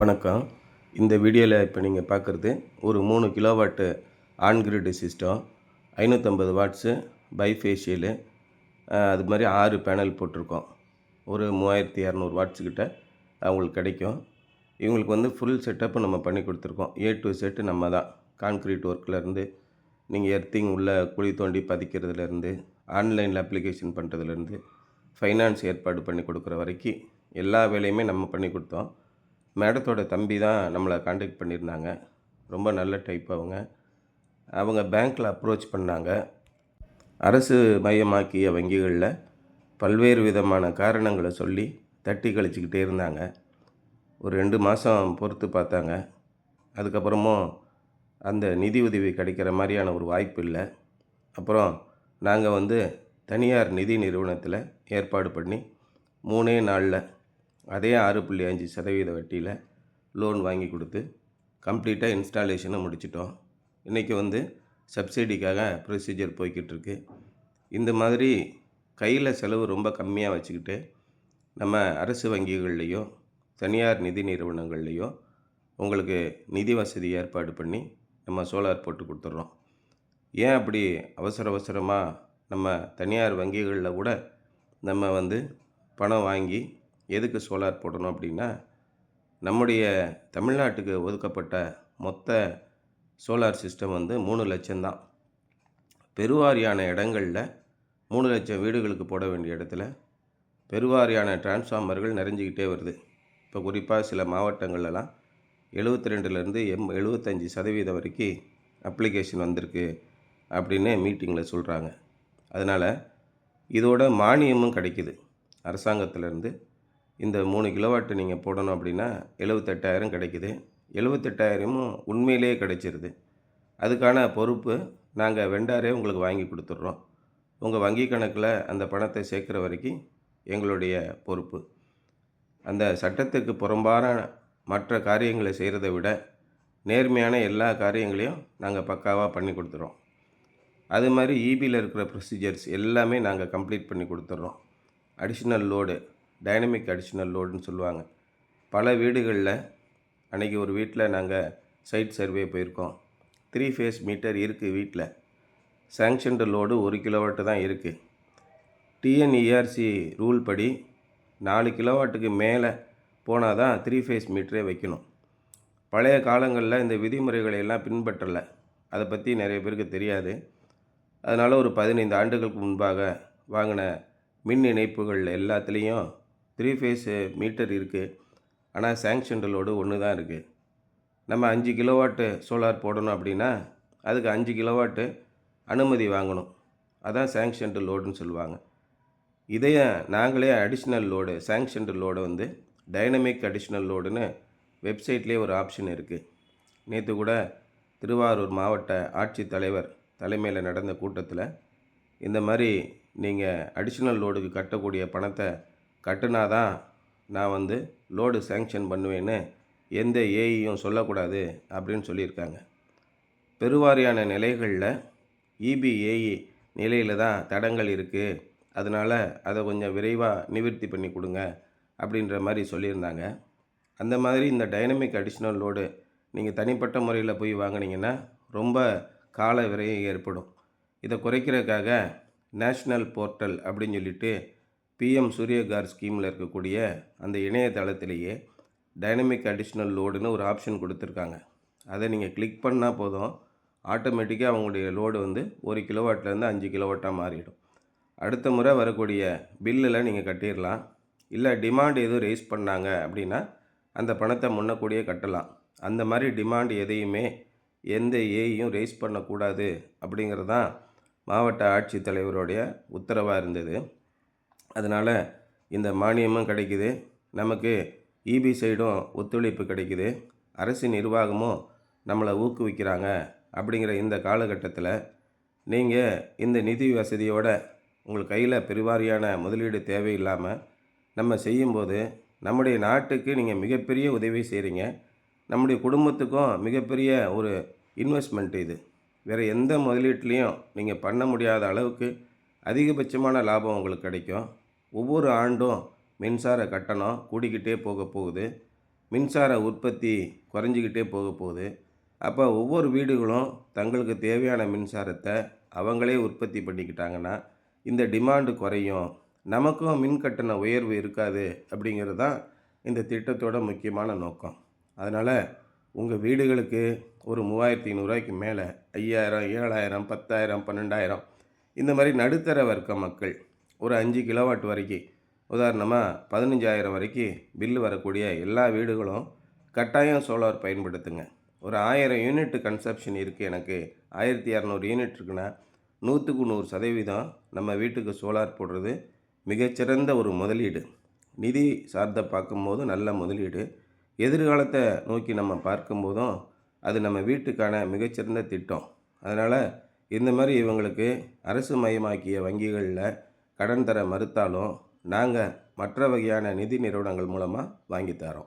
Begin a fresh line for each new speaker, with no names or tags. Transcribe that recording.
வணக்கம். இந்த வீடியோவில் இப்போ நீங்கள் பார்க்குறது ஒரு 3 kilowatt on grid system, 550 watts bifacial, அது மாதிரி 6 பேனல் போட்டிருக்கோம். ஒரு 3200 வாட்ஸ் கிட்ட அவங்களுக்கு கிடைக்கும். இவங்களுக்கு வந்து ஃபுல் செட்டப்பு நம்ம பண்ணி கொடுத்துருக்கோம். ஏ டு செட் நம்ம தான். கான்க்ரீட் ஒர்க்லேருந்து நீங்கள் எர்த்திங் உள்ள குழி தோண்டி பதிக்கிறதுலேருந்து, ஆன்லைனில் அப்ளிகேஷன் பண்ணுறதுலேருந்து, ஃபைனான்ஸ் ஏற்பாடு பண்ணி கொடுக்குற வரைக்கும் எல்லா வேலையுமே நம்ம பண்ணி கொடுத்தோம். மேடத்தோட தம்பி தான் நம்மளை காண்டாக்ட் பண்ணியிருந்தாங்க. ரொம்ப நல்ல டைப் அவங்க பேங்க்கில் அப்ரோச் பண்ணாங்க. அரசு மையமாக்கிய வங்கிகளில் பல்வேறு விதமான காரணங்களை சொல்லி தட்டி கழிச்சிக்கிட்டே இருந்தாங்க. ஒரு 2 மாதம் பொறுத்து பார்த்தாங்க. அதுக்கப்புறமும் அந்த நிதி உதவி கிடைக்கிற மாதிரியான ஒரு வாய்ப்பு இல்லை. அப்புறம் நாங்கள் வந்து தனியார் நிதி நிறுவனத்தில் ஏற்பாடு பண்ணி 3 நாளில் அதே 6.5% வட்டியில் லோன் வாங்கி கொடுத்து கம்ப்ளீட்டாக இன்ஸ்டாலேஷனை முடிச்சிட்டோம். இன்றைக்கி வந்து சப்சிடிக்காக ப்ரொசீஜர் போய்கிட்டுருக்கு. இந்த மாதிரி கையில் செலவு ரொம்ப கம்மியாக வச்சுக்கிட்டு நம்ம அரசு வங்கிகள்லேயோ தனியார் நிதி நிறுவனங்கள்லேயோ உங்களுக்கு நிதி வசதி ஏற்பாடு பண்ணி நம்ம சோலார் போட்டு கொடுத்துட்றோம். ஏன் அப்படி அவசரமாக நம்ம தனியார் வங்கிகளில் கூட நம்ம வந்து பணம் வாங்கி எதுக்கு சோலார் போடணும் அப்படின்னா, நம்முடைய தமிழ்நாட்டுக்கு ஒதுக்கப்பட்ட மொத்த சோலார் சிஸ்டம் வந்து 3 லட்சம் தான். பெருவாரியான இடங்களில் 3 லட்சம் வீடுகளுக்கு போட வேண்டிய இடத்துல பெருவாரியான டிரான்ஸ்ஃபார்மர்கள் நிறைஞ்சிக்கிட்டே வருது. இப்போ குறிப்பாக சில மாவட்டங்கள்லாம் 72லேருந்து 75% வரைக்கும் அப்ளிகேஷன் வந்திருக்கு அப்படின்னு மீட்டிங்கில் சொல்கிறாங்க. அதனால் இதோட மானியமும் கிடைக்கிது அரசாங்கத்திலேருந்து. இந்த 3 கிலோவாட்டு நீங்கள் போடணும் அப்படின்னா 78,000 கிடைக்குது. 78,000மும் உண்மையிலேயே கிடைச்சிருது. அதுக்கான பொறுப்பு நாங்கள் வெண்டாரே உங்களுக்கு வாங்கி கொடுத்துட்றோம். உங்கள் வங்கி கணக்கில் அந்த பணத்தை சேர்க்குற வரைக்கும் எங்களுடைய பொறுப்பு. அந்த சட்டத்துக்கு புறம்பான மற்ற காரியங்களை செய்கிறத விட நேர்மையான எல்லா காரியங்களையும் நாங்கள் பக்காவாக பண்ணி கொடுத்துறோம். அது மாதிரி ஈபியில் இருக்கிற ப்ரொசீஜர்ஸ் எல்லாமே நாங்கள் கம்ப்ளீட் பண்ணி கொடுத்துட்றோம். அடிஷ்னல் லோடு, டைனமிக் அடிஷ்னல் லோடுன்னு சொல்லுவாங்க. பல வீடுகளில் அன்றைக்கி ஒரு வீட்டில் நாங்கள் சைட் சர்வே போயிருக்கோம். 3 ஃபேஸ் மீட்டர் இருக்குது வீட்டில். சேங்ஷன்டு லோடு 1 கிலோவாட்டு தான் இருக்குது. டிஎன்இஆர்சி ரூல் படி 4 கிலோவாட்டுக்கு மேலே போனால் தான் 3 ஃபேஸ் மீட்டரே வைக்கணும். பழைய காலங்களில் இந்த விதிமுறைகளை எல்லாம் பின்பற்றலை. அதை பற்றி நிறைய பேருக்கு தெரியாது. அதனால் ஒரு 15 ஆண்டுகளுக்கு முன்பாக வாங்கின மின் இணைப்புகள் எல்லாத்துலேயும் 3 ஃபேஸ் மீட்டர் இருக்குது. ஆனால் சேங்ஷன்டு லோடு 1 தான் இருக்குது. நம்ம 5 கிலோவாட்டு சோலார் போடணும் அப்படின்னா அதுக்கு 5 கிலோவாட்டு அனுமதி வாங்கணும். அதான் சேங்ஷன்டு லோடுன்னு சொல்லுவாங்க. இதையே நாங்களே அடிஷ்னல் லோடு, சேங்ஷன்டு லோடு வந்து டைனமிக் அடிஷ்னல் லோடுன்னு வெப்சைட்லேயே ஒரு ஆப்ஷன் இருக்குது. நேற்று கூட திருவாரூர் மாவட்ட ஆட்சித்தலைவர் தலைமையில் நடந்த கூட்டத்தில் இந்த மாதிரி நீங்கள் அடிஷ்னல் லோடுக்கு கட்டக்கூடிய பணத்தை கட்டுனாதான் நான் வந்து லோடு சேங்ஷன் பண்ணுவேன்னு எந்த ஏஇயும் சொல்லக்கூடாது அப்படின்னு சொல்லியிருக்காங்க. பெருவாரியான நிலைகளில் இபிஏஇ நிலையில் தான் தடங்கள் இருக்குது. அதனால் அதை கொஞ்சம் விரைவாக நிவர்த்தி பண்ணி கொடுங்க அப்படின்ற மாதிரி சொல்லியிருந்தாங்க. அந்த மாதிரி இந்த டைனமிக் அடிஷ்னல் லோடு நீங்கள் தனிப்பட்ட முறையில் போய் வாங்கினீங்கன்னா ரொம்ப கால விரயம் ஏற்படும். இதை குறைக்கிறதுக்காக நேஷ்னல் போர்ட்டல் அப்படின்னு சொல்லிட்டு பிஎம் சூரியகார் ஸ்கீமில் இருக்கக்கூடிய அந்த இணையதளத்திலேயே டைனமிக் அடிஷ்னல் லோடுன்னு ஒரு ஆப்ஷன் கொடுத்துருக்காங்க. அதை நீங்கள் கிளிக் பண்ணால் போதும், ஆட்டோமேட்டிக்காக அவங்களுடைய லோடு வந்து 1 கிலோவாட்லேருந்து 5 கிலோவாட்டாக மாறிடும். அடுத்த முறை வரக்கூடிய பில்லில் நீங்கள் கட்டிடலாம். இல்லை டிமாண்ட் எதுவும் ரைஸ் பண்ணாங்க அப்படின்னா அந்த பணத்தை முன்னக்கூடியே கட்டலாம். அந்த மாதிரி டிமாண்ட் எதையுமே எந்த ஏயும் ரைஸ் பண்ணக்கூடாது அப்படிங்கிறது தான் மாவட்ட ஆட்சித்தலைவருடைய உத்தரவாக இருந்தது. அதனால் இந்த மானியமும் கிடைக்குது, நமக்கு இபி சைடும் ஒத்துழைப்பு கிடைக்குது, அரசு நிர்வாகமும் நம்மளை ஊக்குவிக்கிறாங்க. அப்படிங்கிற இந்த காலகட்டத்தில் நீங்கள் இந்த நிதி வசதியோட உங்கள் கையில் பெருவாரியான முதலீடு தேவையில்லாமல் நம்ம செய்யும்போது நம்முடைய நாட்டுக்கு நீங்கள் மிகப்பெரிய உதவி செய்கிறீங்க. நம்முடைய குடும்பத்துக்கும் மிகப்பெரிய ஒரு இன்வெஸ்ட்மெண்ட் இது. வேறு எந்த முதலீட்லேயும் நீங்கள் பண்ண முடியாத அளவுக்கு அதிகபட்சமான லாபம் உங்களுக்கு கிடைக்கும். ஒவ்வொரு ஆண்டும் மின்சார கட்டணம் கூடிக்கிட்டே போகுது. மின்சார உற்பத்தி குறைஞ்சிக்கிட்டே போக போகுது. அப்போ ஒவ்வொரு வீடுகளும் தங்களுக்கு தேவையான மின்சாரத்தை அவங்களே உற்பத்தி பண்ணிக்கிட்டாங்கன்னா, இந்த டிமாண்டு குறையும். நமக்கும் மின் கட்டண உயர்வு இருக்காது அப்படிங்கிறது தான் இந்த திட்டத்தோட முக்கியமான நோக்கம். அதனால் உங்கள் வீடுகளுக்கு ஒரு 3500 மேலே 5000, 7000, 10,000, 12,000 இந்த மாதிரி நடுத்தர வர்க்க மக்கள் ஒரு 5 கிலோவாட் வரைக்கும், உதாரணமாக 15,000 வரைக்கும் பில்லு வரக்கூடிய எல்லா வீடுகளும் கட்டாயம் சோலார் பயன்படுத்துங்க. ஒரு 1000 யூனிட் கன்சப்ஷன் இருக்குது, எனக்கு 1200 யூனிட் இருக்குன்னா 100க்கு 100% நம்ம வீட்டுக்கு சோலார் போடுறது மிகச்சிறந்த ஒரு முதலீடு. நிதி சார்ந்த பார்க்கும்போது நல்ல முதலீடு. எதிர்காலத்தை நோக்கி நம்ம பார்க்கும்போதும் அது நம்ம வீட்டுக்கான மிகச்சிறந்த திட்டம். அதனால் இந்த மாதிரி இவங்களுக்கு அரசு மயமாக்கிய வங்கிகளில் கடன் தர மறுத்தாலும் நாங்கள் மற்ற வகையான நிதி நிறுவனங்கள் மூலமாக வாங்கி தரோம்.